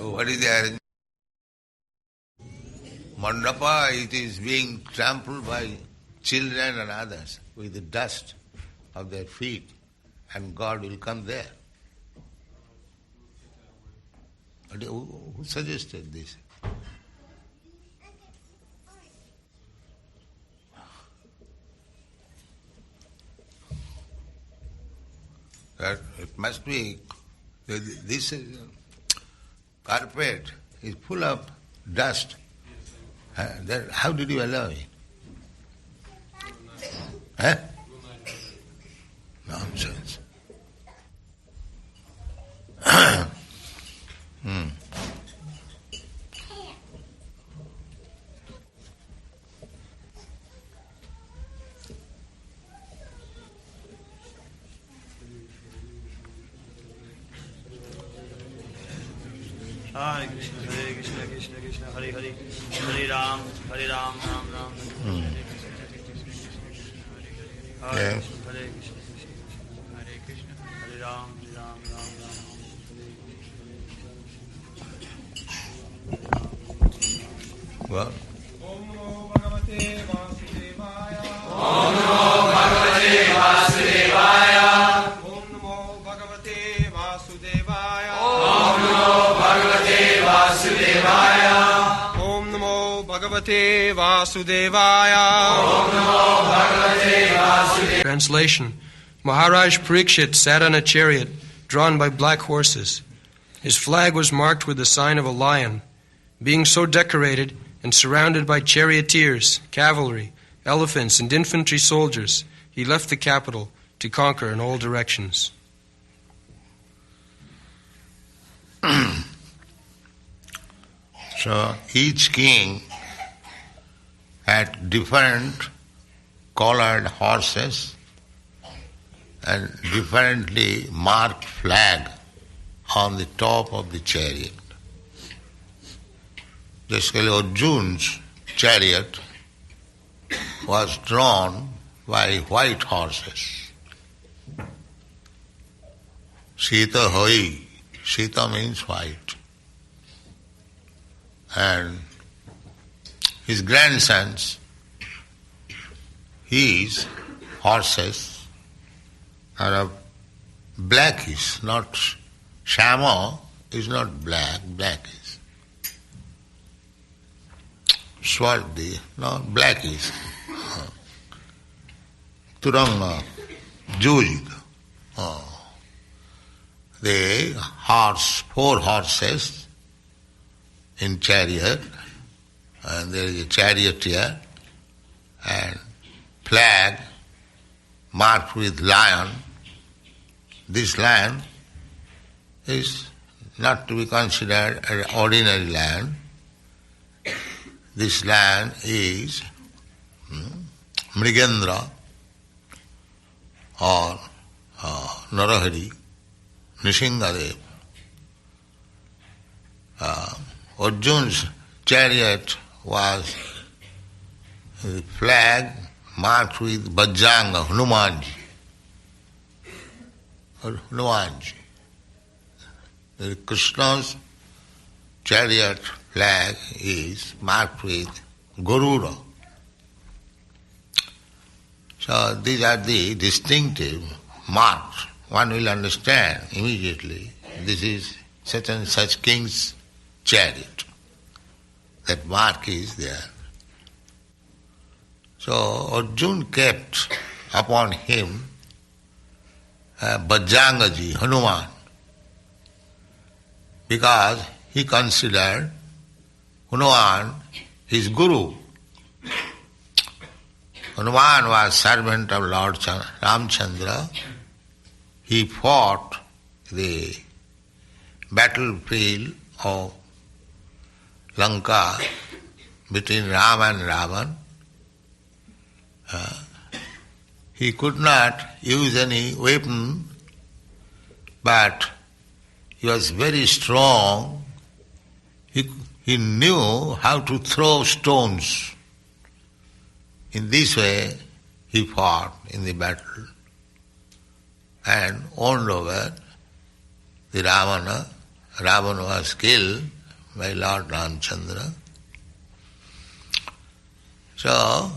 So what is the arrangement? Mandapa, it is being trampled by children and others with the dust of their feet, and God will come there. But who suggested this? That it must be, this carpet is full of dust. How did you allow it? Huh? Nonsense. Hare Krishna, Krishna Krishna, Hare Hare, Hare Ram, Ram Ram. Hare Krishna, Hare Krishna, Hare Ram, Ram Ram. Well. Om Namo Bhagavate Vasudevaya. Om Namo Bhagavate Vasudevaya. Om Namo Bhagavate Vasudevaya. Om Namo Bhagavate Vasudevaya. Om Namo Bhagavate Vasudevaya. Om Namo Bhagavate Vasudevaya. Translation: Maharaj Parikshit sat on a chariot drawn by black horses. His flag was marked with the sign of a lion. Being so decorated and surrounded by charioteers, cavalry, elephants, and infantry soldiers, he left the capital to conquer in all directions. So each king had different colored horses and differently marked flag on the top of the chariot. Basically, Arjuna's chariot was drawn by white horses. Sita Hoi, Sita means white. And his grandsons, his horses are of blackish, not Shama is not black, blackish. Swardi, no, blackish. Turanga, Jujig. The horse, 4 horses in chariot, and there is a charioteer, and flag marked with lion. This lion is not to be considered an ordinary lion. This lion is Mrigendra or Narahari, Nishingadev. Arjuna's chariot was a flag marked with Bajjanga, Hanumanji. Krishna's chariot flag is marked with Garuda. So these are the distinctive marks. One will understand immediately this is such and such king's chariot. That mark is there. So Arjuna kept upon him Bajjangaji, Hanuman, because he considered Hanuman his guru. Hanuman was servant of Lord Ramchandra. He fought the battlefield of Lanka between Ram and Ravan. He could not use any weapon, but he was very strong. He knew how to throw stones. In this way, he fought in the battle and won over the Ravana Ravana was killed by Lord Ramchandra. So,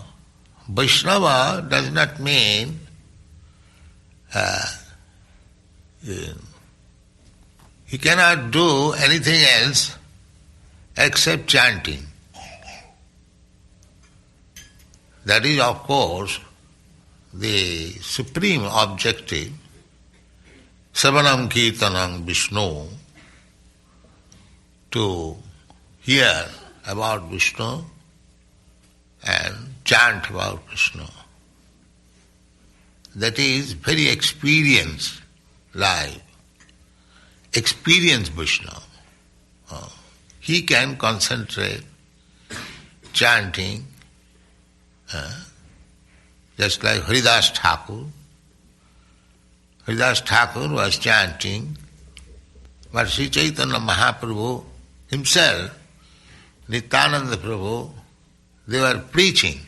Vaishnava does not mean he cannot do anything else except chanting. That is, of course, the supreme objective, Savanam Kirtanam Vishnu, to hear about Vishnu and chant about Vishnu. That is very experienced life, experienced Vishnu. He can concentrate chanting, just like Haridas Thakur. Haridas Thakur was chanting, but Sri Chaitanya Mahaprabhu himself, Nityananda Prabhu, they were preaching.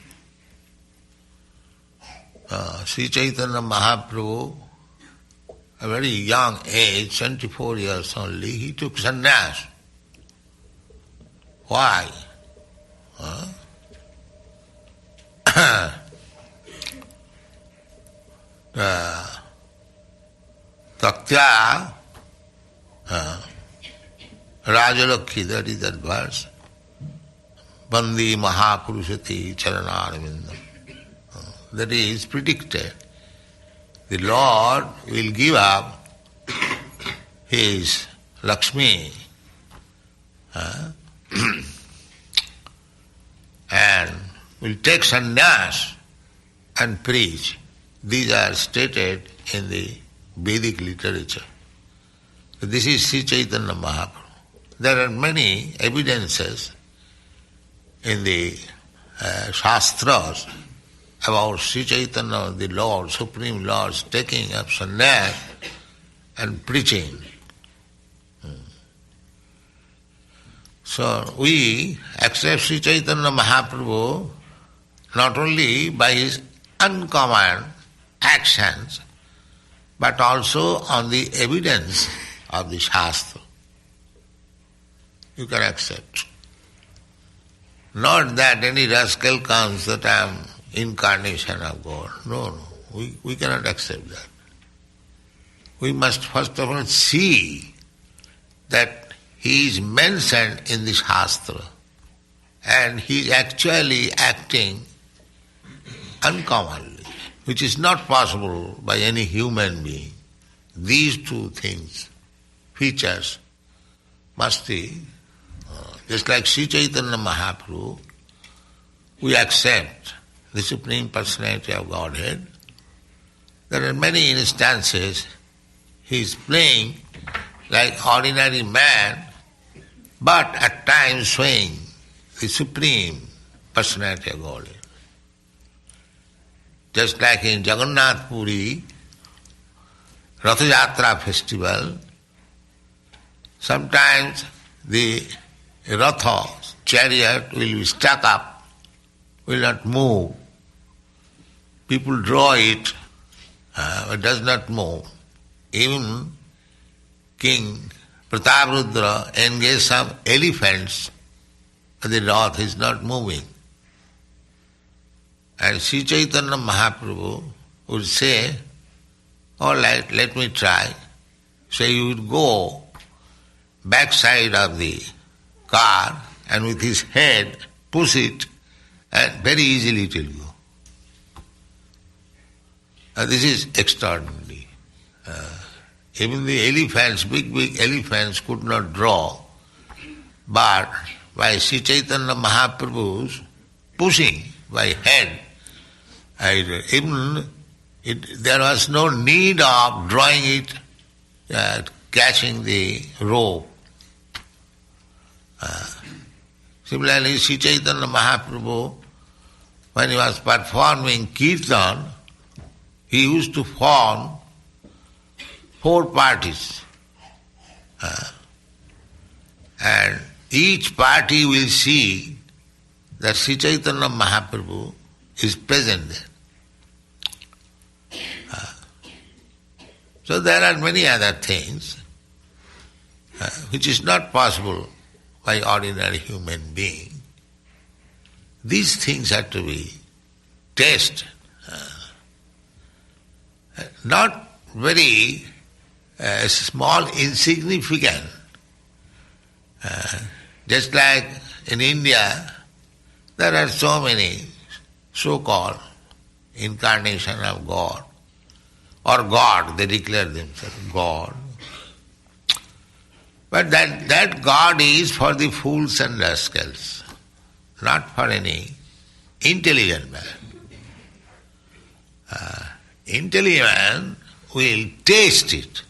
Sri Chaitanya Mahaprabhu, a very young age, 24 years only, he took sannyas. Why? Taktya Rajalakhi, that is that verse. Bandi Mahapurushati Charanarvindam. That is predicted. The Lord will give up his Lakshmi and will take sannyas and preach. These are stated in the Vedic literature. This is Sri Chaitanya Mahaprabhu. There are many evidences in the Shastras about Sri Chaitanya, the Lord, Supreme Lord, taking up sannyas and preaching. So we accept Sri Chaitanya Mahaprabhu not only by his uncommon actions, but also on the evidence of the Shastra. You can accept. Not that any rascal comes that I am incarnation of God. No, we cannot accept that. We must first of all see that he is mentioned in the Shastra and he is actually acting uncommonly, which is not possible by any human being. These two things, features, must be, just like Sri Chaitanya Mahaprabhu, we accept the Supreme Personality of Godhead. There are many instances he is playing like ordinary man, but at times showing the Supreme Personality of Godhead. Just like in Jagannath Puri, Ratha Yatra festival, sometimes the Ratha, chariot will be stuck up, will not move. People draw it, it does not move. Even King Prataprudra engaged some elephants, but the Rath is not moving. And Sri Chaitanya Mahaprabhu would say, all right, let me try. So he would go backside of the car and with his head push it and very easily it will go. This is extraordinary. Even the elephants, big elephants could not draw, but by Sri Chaitanya Mahaprabhu's pushing by head, there was no need of drawing it, catching the rope. Similarly, Sri Chaitanya Mahaprabhu, when he was performing kirtan, he used to form 4 parties. And each party will see that Sri Chaitanya Mahaprabhu is present there. So there are many other things. which is not possible by ordinary human being. These things have to be tasted. Not very small, insignificant. Just like in India, there are so many so-called incarnation of God, or God, they declare themselves God. But that God is for the fools and rascals, not for any intelligent man. Intelligent man will taste it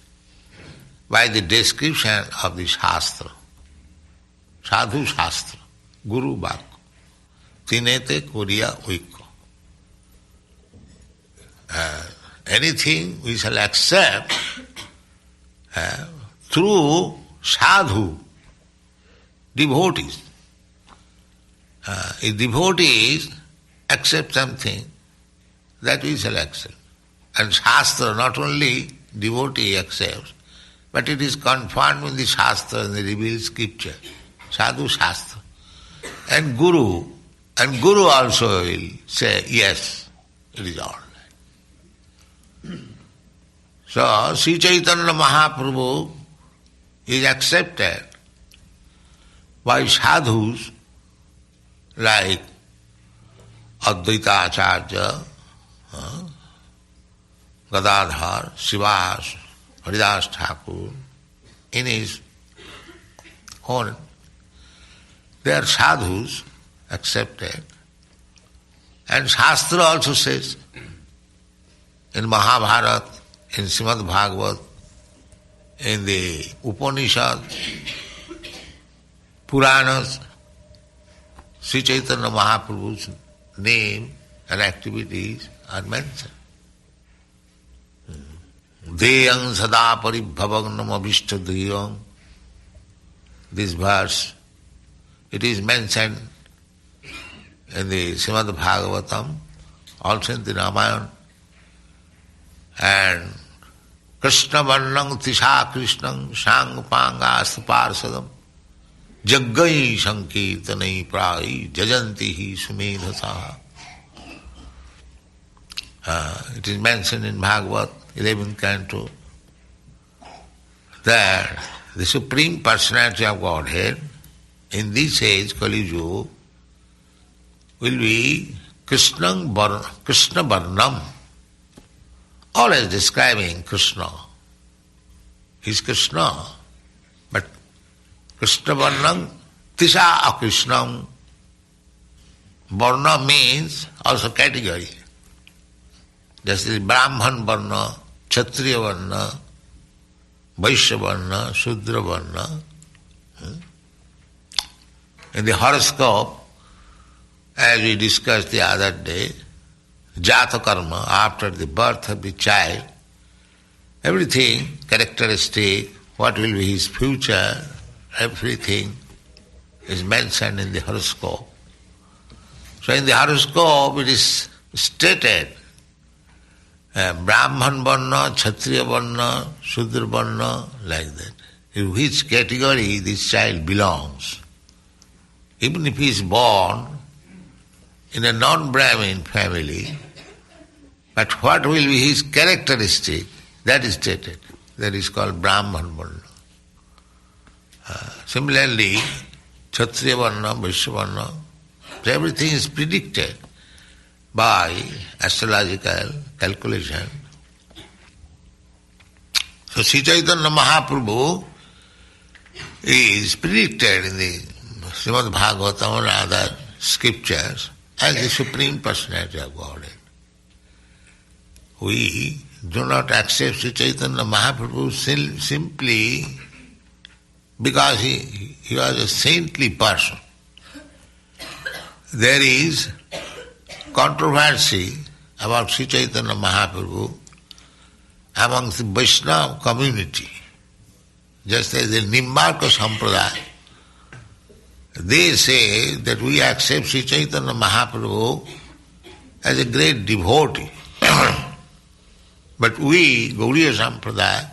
by the description of the Shastra, Sadhu Shastra, Guru Bhak, Tinete Kuriya Uikko. Anything we shall accept through sadhu, devotees. If devotees accept something, that we shall accept. And Shastra, not only devotee accepts, but it is confirmed in the Shastra, in the revealed scripture, Sadhu Shastra. And Guru also will say, yes, it is all right. So, Sri Chaitanya Mahaprabhu is accepted by sadhus like Advaita Acharya, Gadadhar, Srivas, Haridas Thakur, in his own. They are sadhus accepted. And Shastra also says, in Mahabharata, in Srimad Bhagavat, in the Upanishad, Puranas, Sri Chaitanya Mahaprabhu's name and activities are mentioned. Deyang sada paribhavagnam abhishtadriyam. This verse, it is mentioned in the Srimad Bhagavatam, also in the Ramayana. And Krishna varnang tisha krishnang sang panga astaparsadam jaggai sankirtanai prai jajanti hi sumedhasa. It is mentioned in Bhagavad, 11th canto, that the Supreme Personality of Godhead in this age, Kali Yuga, will be Krishna Varnam, always describing Krishna. He is Krishna, but Krishna Varnam, Tisha Akrishnam. Varna means also category. Just as Brahman Varna, Kshatriya Varna, Vaishya Varna, Shudra Varna. In the horoscope, as we discussed the other day, Jata Karma, after the birth of the child, everything, characteristic, what will be his future, everything is mentioned in the horoscope. So in the horoscope it is stated, Brahman Varna, Kshatriya Varna, Shudra Varna, like that. In which category this child belongs. Even if he is born in a non-Brahmin family, but what will be his characteristic, that is stated. That is called Brahman Varna. Similarly, Kshatriya Varna, Vaishya Varna, so everything is predicted by astrological calculation. So Sri Chaitanya Mahaprabhu is predicted in the Srimad Bhagavatam and other scriptures as the Supreme Personality of Godhead. We do not accept Sri Chaitanya Mahaprabhu simply because he was a saintly person. There is controversy about Sri Chaitanya Mahaprabhu amongst the Vaishnava community. Just as the Nimbarka Sampradaya, they say that we accept Sri Chaitanya Mahaprabhu as a great devotee. But we, Gauriya Sampradaya,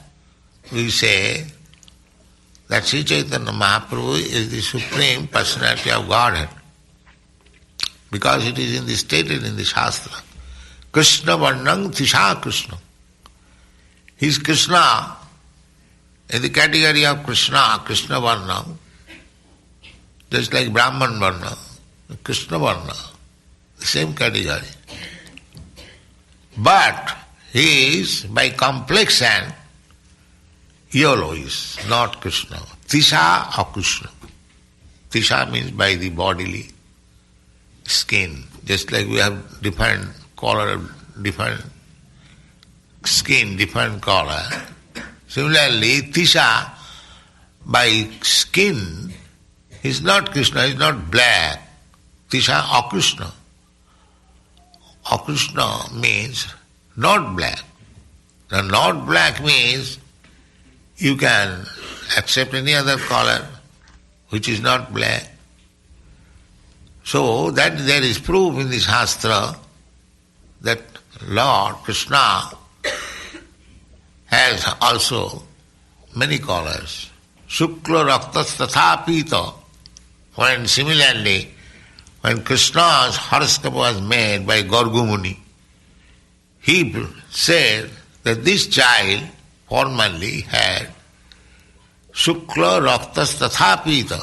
we say that Sri Chaitanya Mahaprabhu is the Supreme Personality of Godhead. Because it is stated in the Shastra. Krishna Varnang Tisha Krishna. He is Krishna in the category of Krishna, Krishna Varna, just like Brahman Varna, Krishna Varna, the same category. But he is by complexion, Yolo is not Krishna. Tisha or Krishna. Tisha means by the bodily skin. Just like we have different color, different skin, different color. Similarly, Tisha by skin is not Krishna, is not black. Tisha or Krishna. Or Krishna means not black. Now not black means you can accept any other color which is not black. So that there is proof in the Shastra that Lord Krishna has also many colors. Shukla raktas tatha pita. When similarly, when Krishna's horoscope was made by Gargumuni, he said that this child formerly had Shukla raktas tatha pita.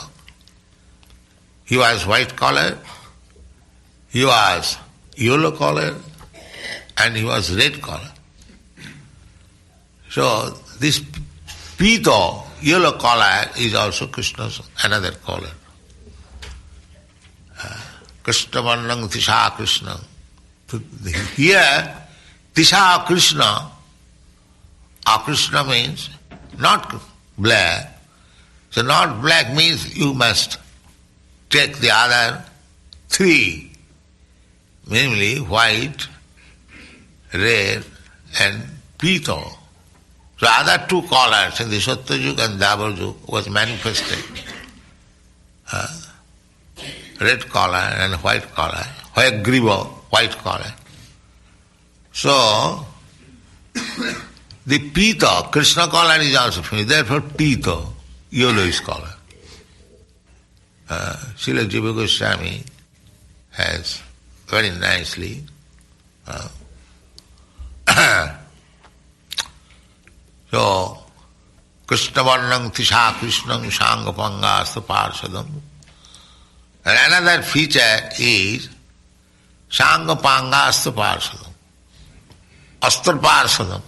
He was white collar, he was yellow collar, and he was red collar. So this pita, yellow collar, is also Krishna's another color. Krishna Varnang Tisha Krishna. Here, Tisha Krishna, Krishna means not black. So not black means you must take the other three, namely white, red and pita. So other two colors in the Satyayuga and Dwapar Yuga was manifested. Red color and white color, white griva, white color. So the pita, Krishna color is also finished, therefore pita, yellowish color. Srila Jiva Goswami has very nicely so Krishna Varnang Tisha Krishnam Shanga Pangasta Parsadam. And another feature is Shanga Pangasta Parsadam. Astra Parsadam.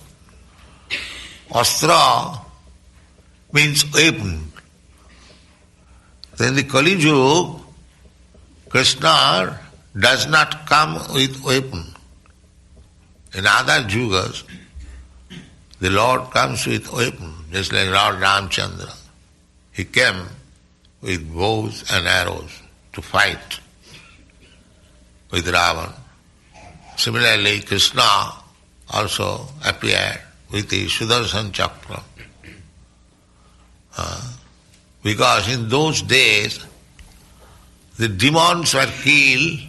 Astra means weapon. In the Kali Yuga, Krishna does not come with weapon. In other yugas, the Lord comes with weapon, just like Lord Ramchandra. He came with bows and arrows to fight with Ravan. Similarly, Krishna also appeared with the Sudarshan Chakra. Because in those days, the demons were killed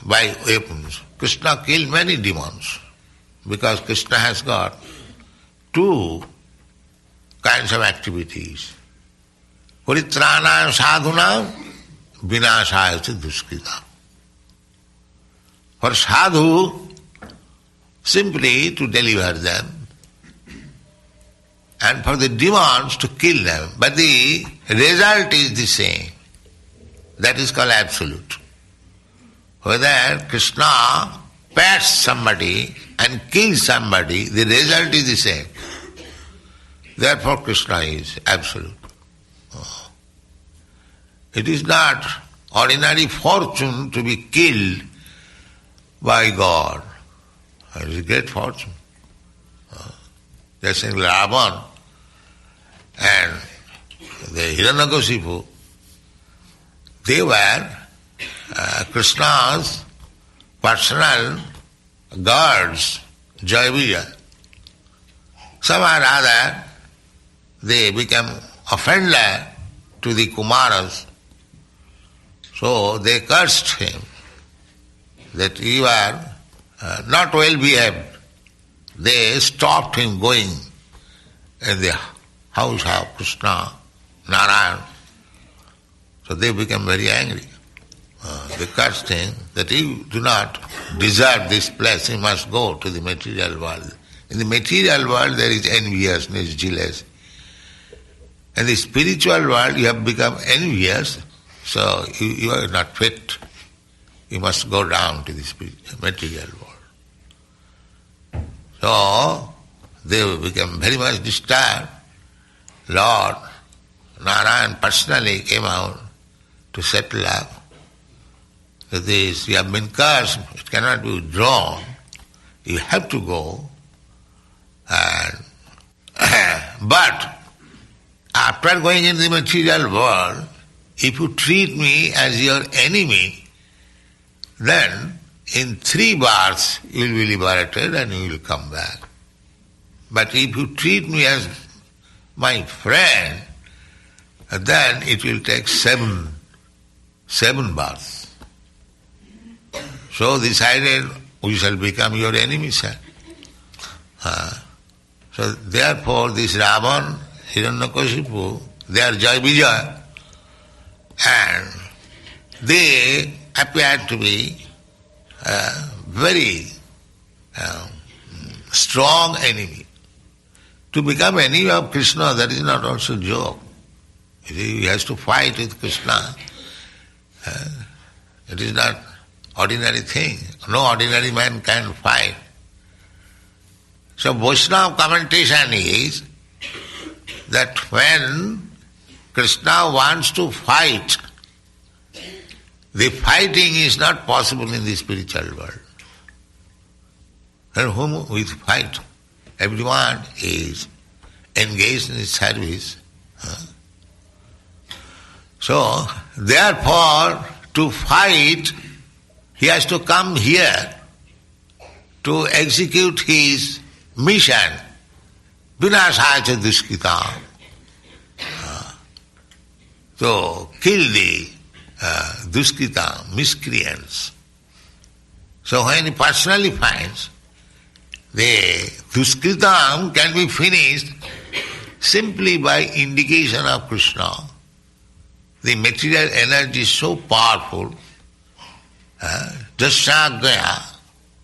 by weapons. Krishna killed many demons because Krishna has got two kinds of activities. Paritrana sadhuna, vinashaya duskita. For sadhu, simply to deliver them, and for the demons to kill them. But the result is the same. That is called absolute. Whether Krishna pats somebody and kills somebody, the result is the same. Therefore Krishna is absolute. It is not ordinary fortune to be killed by God. It is a great fortune. They are saying Ravan and the Hiranyakashipu, they were Krishna's personal guards, Jayavija. Somehow or other, they became offender to the Kumaras. So they cursed him that you are not well behaved. They stopped him going in the house of Krishna, Narayan. So they become very angry. They cursed him that you do not deserve this place, you must go to the material world. In the material world there is enviousness, jealousy. In the spiritual world you have become envious, so you are not fit. You must go down to the material world. So they become very much disturbed. Lord Narayan personally came out to settle up. This, you have been cursed, it cannot be withdrawn. You have to go. And but after going into the material world, if you treat me as your enemy, then in 3 births you will be liberated and you will come back. But if you treat me as my friend, then it will take 7 births. So decided we shall become your enemy, sir. So therefore this Ravan, Hiranyakashipu, they are Jai Vijay, and they appear to be very strong enemy. To become enemy of Krishna, that is not also joke. He has to fight with Krishna. It is not ordinary thing. No ordinary man can fight. So Vaishnava commentation is that when Krishna wants to fight, the fighting is not possible in the spiritual world. And whom we fight? Everyone is engaged in his service. So, therefore, to fight, he has to come here to execute his mission. Vinashacha duskita. To kill the duskita, miscreants. So when he personally finds, the duskritam can be finished simply by indication of Krishna. The material energy is so powerful. Jasyagaya,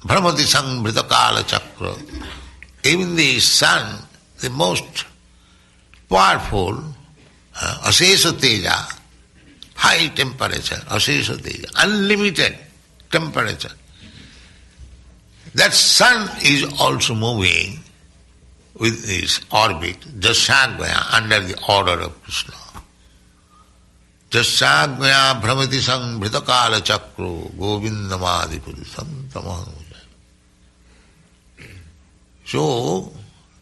Brahmati Sangrita Kala Chakra. Even the sun, the most powerful, Asesa Teja, high temperature, Asesa Teja, unlimited temperature. That sun is also moving with its orbit, Jasyagaya, under the order of Krishna. Jasyagaya Brahmati Sangrita Kala Chakra Govindamadi Purusam Tamanuja. So,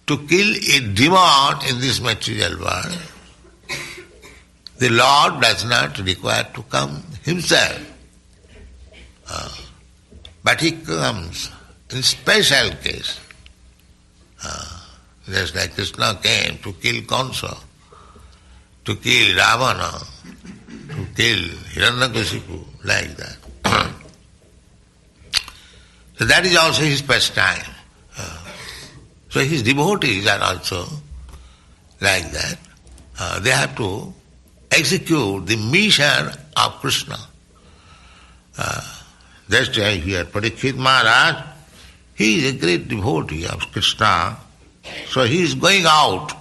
to kill a demon in this material world, the Lord does not require to come himself. But he comes in special case. Just like Krishna came to kill Kansa, to kill Ravana, to kill Hiranyakashipu, like that. So that is also his pastime. So his devotees are also like that. They have to execute the mission of Krishna. That's why here Parikshit Maharaj, he is a great devotee of Krishna. So he is going out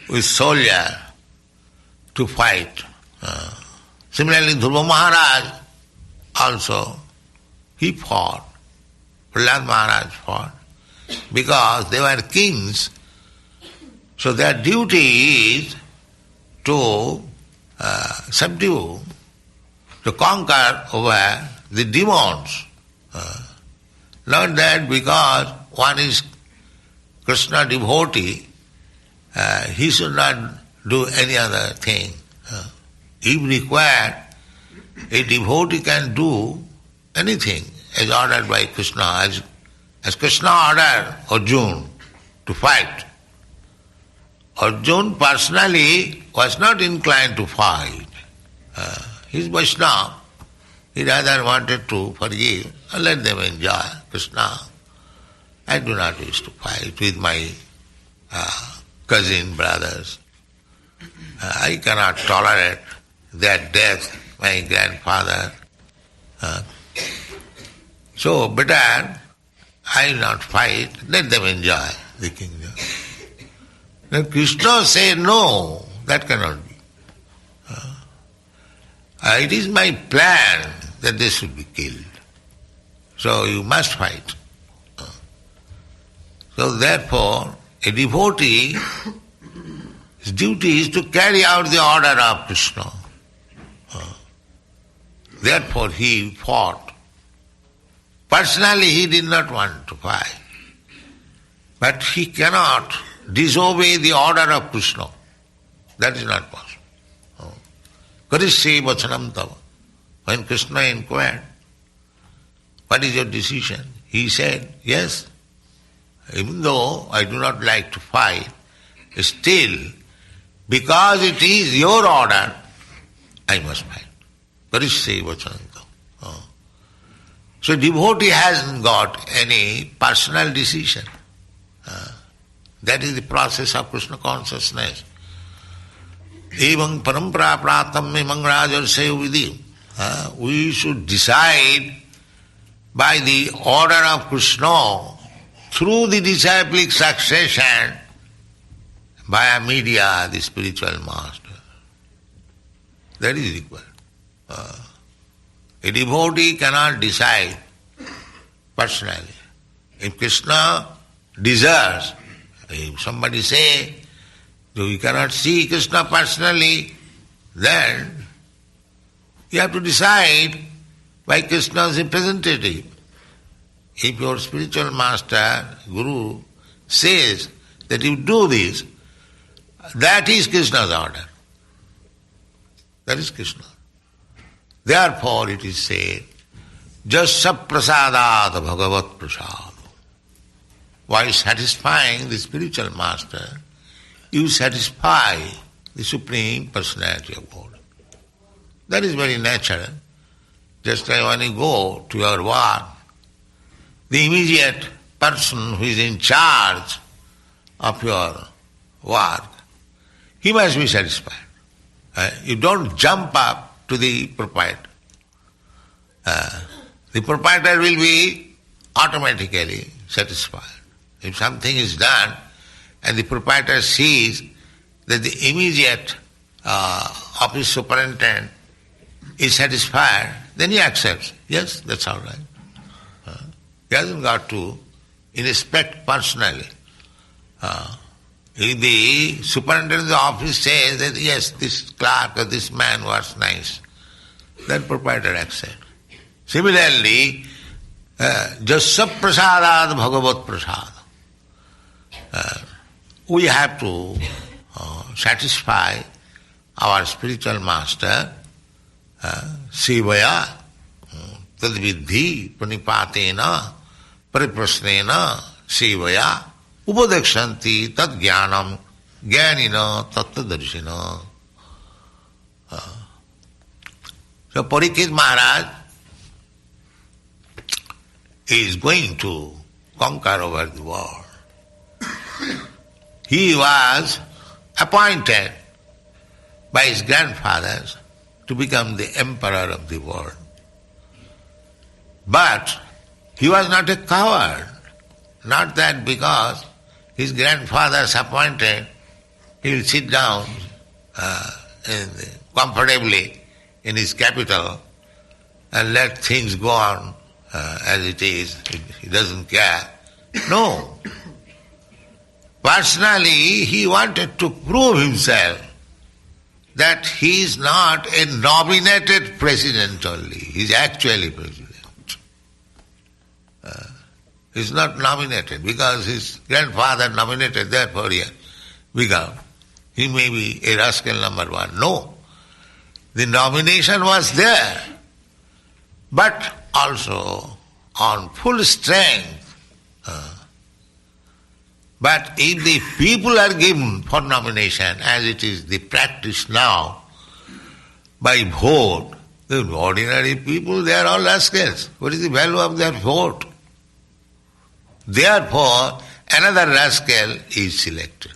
with soldier to fight. Similarly, Dhruva Maharaj also, he fought. Prahlad Maharaj fought. Because they were kings, so their duty is to subdue, to conquer over the demons. Not that because one is Krishna devotee, he should not do any other thing. If required, a devotee can do anything as ordered by Krishna, as Krishna ordered Arjuna to fight. Arjuna personally was not inclined to fight. He is Vaishnava. He rather wanted to forgive and let them enjoy Krishna. I do not wish to fight with my cousin brothers. I cannot tolerate their death, my grandfather. So better I will not fight, let them enjoy the kingdom. Then Krishna said, no, that cannot be. It is my plan that they should be killed. So you must fight. So therefore, a devotee, his duty is to carry out the order of Krishna. Therefore he fought. Personally he did not want to fight. But he cannot disobey the order of Krishna. That is not possible. Karishe vachanam tava. When Krishna inquired, what is your decision? He said, yes, even though I do not like to fight, still, because it is your order, I must fight. Karishe vachanam tava. So devotee hasn't got any personal decision. That is the process of Krishna consciousness. Evam parampara pratam emang rajarseyo vidhi. We should decide by the order of Krishna through the disciplic succession via media, the spiritual master. That is required. A devotee cannot decide personally. If Krishna desires, if somebody say, we cannot see Krishna personally, then you have to decide by Krishna's representative. If your spiritual master, Guru, says that you do this, that is Krishna's order. That is Krishna. Therefore it is said, Jasya prasadat bhagavat prasad. While satisfying the spiritual master, you satisfy the Supreme Personality of God. That is very natural. Just like when you go to your work, the immediate person who is in charge of your work, he must be satisfied. You don't jump up to the proprietor. The proprietor will be automatically satisfied. If something is done and the proprietor sees that the immediate office superintendent is satisfied, then he accepts. Yes, that's all right. He hasn't got to inspect personally. If the superintendent of the office says that yes, this clerk or this man was nice, then proprietor accepts. Similarly, Jasya prasadat bhagavat prasad. We have to satisfy our spiritual master, Sivaya, tadvidhi pranipatena pariprasnena Sivaya upadekshanti tad jnanam jnanina tattadarshina. So Parikshit Maharaj is going to conquer over the world. He was appointed by his grandfathers to become the emperor of the world. But he was not a coward. Not that because his grandfathers appointed, he will sit down comfortably in his capital and let things go on as it is. He doesn't care. No. Personally, he wanted to prove himself that he is not a nominated president only. He is actually president. He is not nominated because his grandfather nominated, therefore he has become. He may be a rascal number one. No. The nomination was there, but also on full strength. But if the people are given for nomination, as it is the practice now, by vote, the ordinary people, they are all rascals. What is the value of their vote? Therefore, another rascal is selected.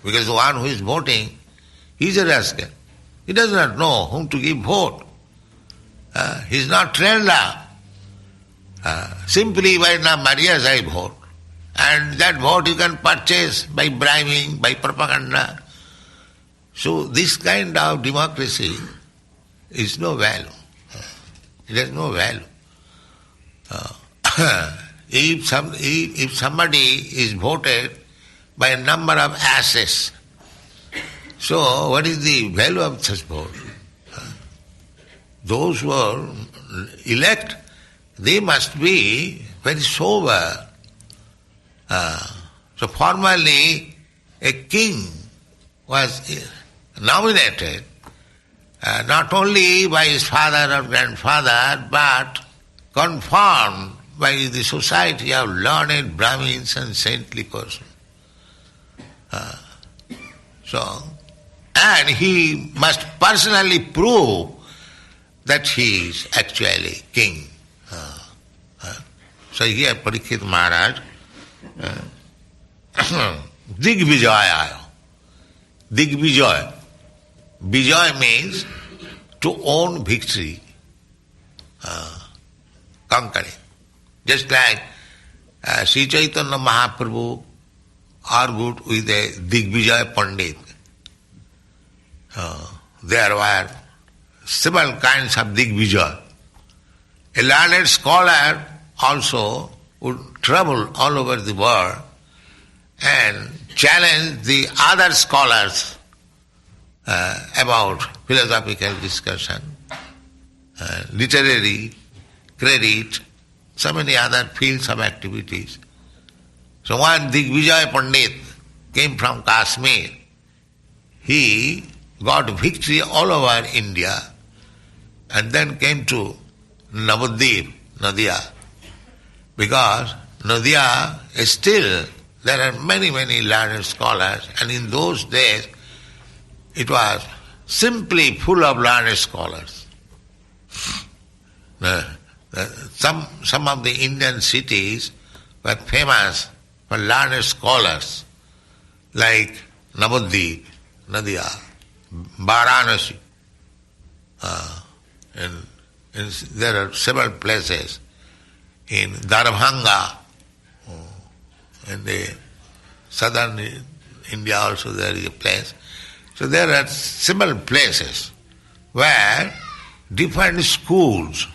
Because the one who is voting, he is a rascal. He does not know whom to give vote. He is not trained up. Simply by Maria's I vote. And that vote you can purchase by bribing, by propaganda. So this kind of democracy is no value. It has no value. If somebody is voted by a number of asses, so what is the value of such vote? Those who are elect, they must be very sober. So formerly a king was nominated not only by his father or grandfather, but confirmed by the society of learned Brahmins and saintly persons. And he must personally prove that he is actually king. So here Parikshit Maharaj, Digvijaya. Digvijaya. Vijaya means to own victory, conquering. Just like Sri Chaitanya Mahaprabhu argued with a Digvijaya Pandit. There were several kinds of Digvijaya. A learned scholar also would travel all over the world and challenge the other scholars about philosophical discussion, literary credit, so many other fields of activities. So one Digvijaya Pandit came from Kashmir. He got victory all over India and then came to Navadvip, Nadia. Because Nadia is still, there are many learned scholars, and in those days it was simply full of learned scholars. Some of the Indian cities were famous for learned scholars, like Navadvip, Nadia, Varanasi. And there are several places. In Darbhanga, in the southern India also there is a place. So there are several places where different schools,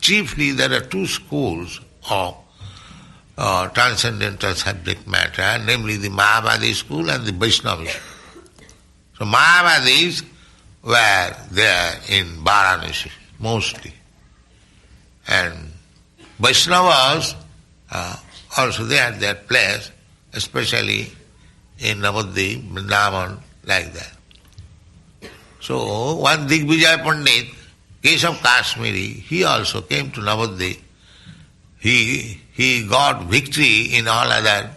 chiefly there are two schools of transcendental subject matter, namely the Mayavadi school and the Vaishnava school. So Mayavadis were there in Varanasi mostly. And Vaishnavas also they had their place, especially in Navadvip, Vrindavan, like that. So one Digvijaya Pandit, Keshav Kashmiri, he also came to Navadvip. He got victory in all other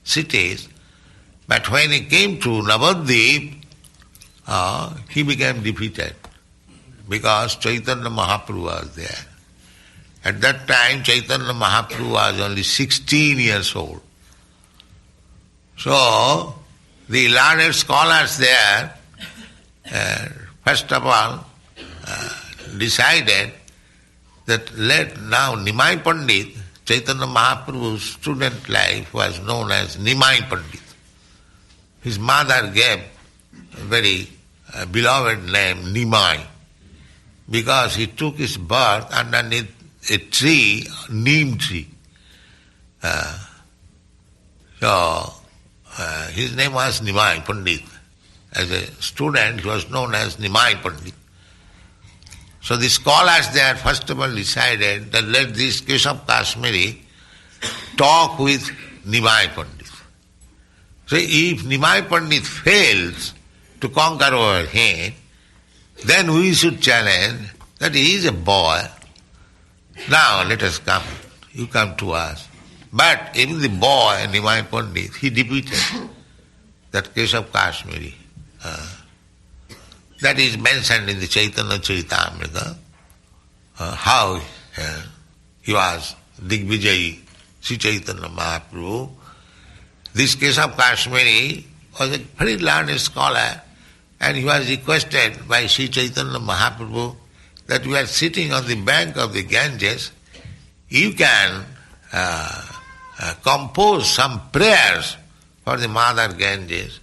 cities, but when he came to Navadvip, he became defeated because Chaitanya Mahaprabhu was there. At that time, Chaitanya Mahaprabhu was only 16 years old. So, the learned scholars there, first of all, decided that let now Nimai Pandit, Chaitanya Mahaprabhu's student life was known as Nimai Pandit. His mother gave a very beloved name, Nimai, because he took his birth underneath a tree, neem tree. His name was Nimai Pandit. As a student, he was known as Nimai Pandit. So the scholars there first of all decided that let this Keshav Kashmiri talk with Nimai Pandit. So if Nimai Pandit fails to conquer over him, then we should challenge that he is a boy. Now let us come, you come to us. But even the boy, Nimai Pandit, he defeated that Keshav Kashmiri. That is mentioned in the Chaitanya Charitamrita, how he was Digvijayi, Sri Chaitanya Mahaprabhu, This case of Kashmiri was a very learned scholar, and he was requested by Sri Chaitanya Mahaprabhu that we are sitting on the bank of the Ganges, you can compose some prayers for the Mother Ganges.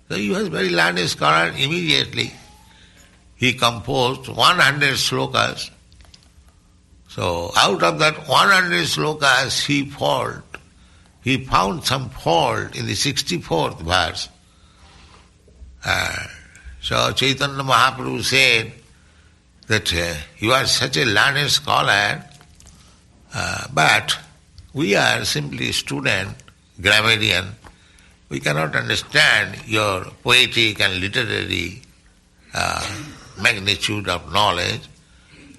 So he was very learned scholar. Immediately he composed 100 slokas. So out of that 100 slokas he found some fault in the 64th verse. So Chaitanya Mahaprabhu said that you are such a learned scholar, but we are simply student, grammarian. We cannot understand your poetic and literary magnitude of knowledge.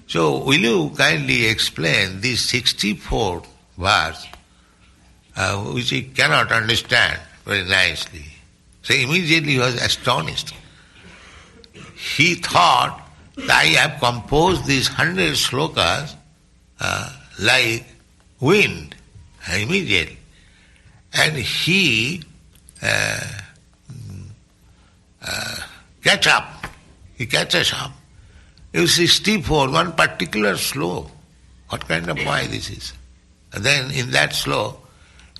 So will you kindly explain this 64th verse, which he cannot understand very nicely? So immediately he was astonished. He thought that I have composed these 100 slokas like wind immediately. And he catches up. You 64, one particular slow. What kind of boy this is? And then in that slow,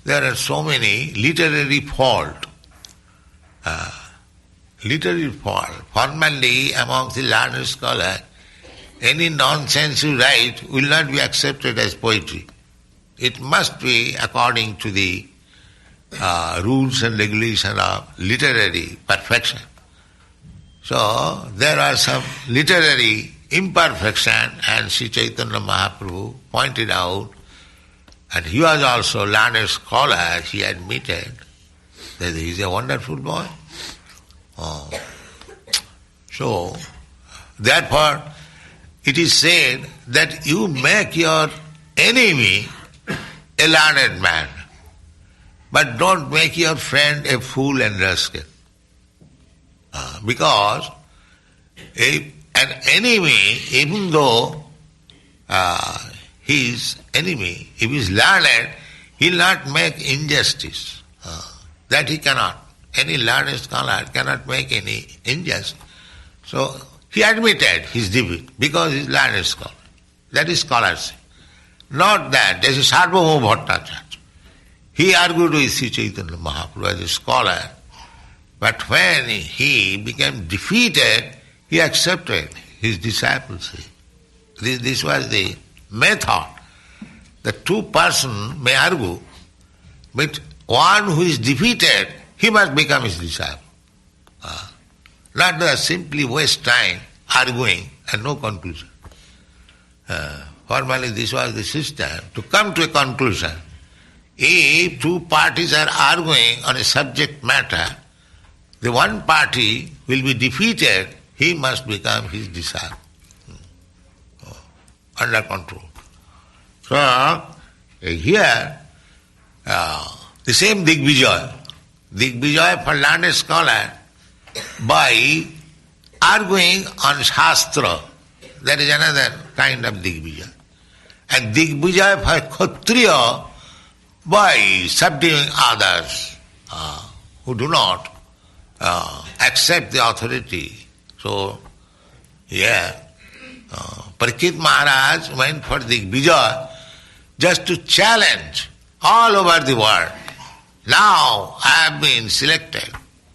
there are so many literary fault. Literary fault. Formally, among the learned scholars, any nonsense you write will not be accepted as poetry. It must be according to the rules and regulations of literary perfection. So there are some literary imperfection, and Sri Chaitanya Mahaprabhu pointed out, and he was also learned scholar. He admitted that he is a wonderful boy. So therefore it is said that you make your enemy a learned man, but don't make your friend a fool and rascal. Because an enemy, even though he is enemy, if he is learned, he will not make injustice. That he cannot. Any learned scholar cannot make any injustice. So he admitted his defeat because he is learned scholar. That is scholarship. Not that. There is Sarvabhauma Bhattacharya. He argued with Sri Chaitanya Mahaprabhu as a scholar, but when he became defeated, he accepted his discipleship. This was the method. The two persons may argue, but one who is defeated, he must become his disciple. Not simply waste time arguing and no conclusion. Formally, this was the system to come to a conclusion. If two parties are arguing on a subject matter, the one party will be defeated, he must become his disciple. Under control. So, here, the same Digvijay for learned scholar, by arguing on Shastra, that is another kind of Digvijay. And Digvijay for Kshatriya, by subduing others who do not accept the authority. So, Parikshit Maharaj went for Digvijay just to challenge all over the world. Now I have been selected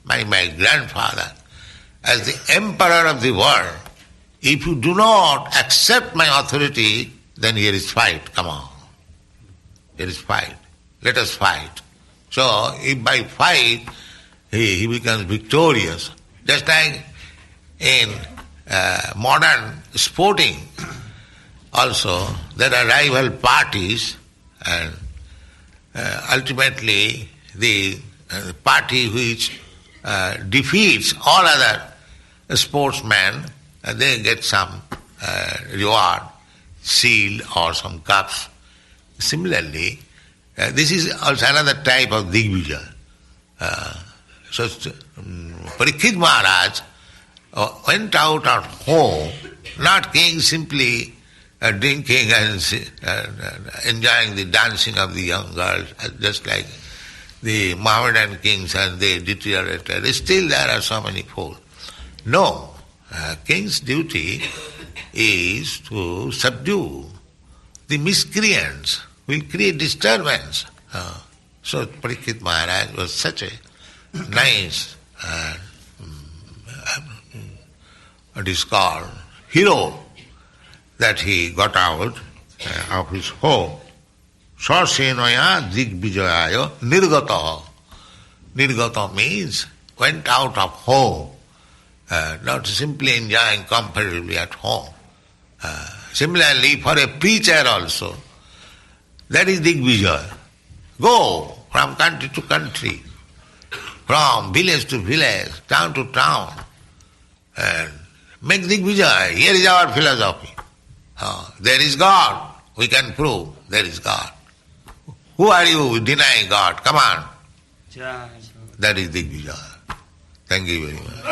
by my grandfather as the emperor of the world. If you do not accept my authority, then here is fight. Come on. Here is fight. Let us fight. So if by fight he becomes victorious, just like in modern sporting also there are rival parties, and ultimately the party which defeats all other sportsmen, they get some reward, shield or some cups. Similarly, this is also another type of Digvijay. So Parikshit Maharaj went out of home, not king simply drinking and enjoying the dancing of the young girls, just like the Mohammedan kings and they deteriorated. Still there are so many fools. No, king's duty is to subdue the miscreants, will create disturbance. So Parikshit Maharaj was such a nice, what is called, hero, that he got out of his home. Sasenaya Digvijaya Nirgata. Nirgata means went out of home, not simply enjoying comfortably at home. Similarly, for a preacher also, that is Digvijaya. Go from country to country, from village to village, town to town, and make Digvijaya. Here is our philosophy. There is God. We can prove there is God. Who are you denying God? Come on. Jai. That is Digvijaya. Thank you very much.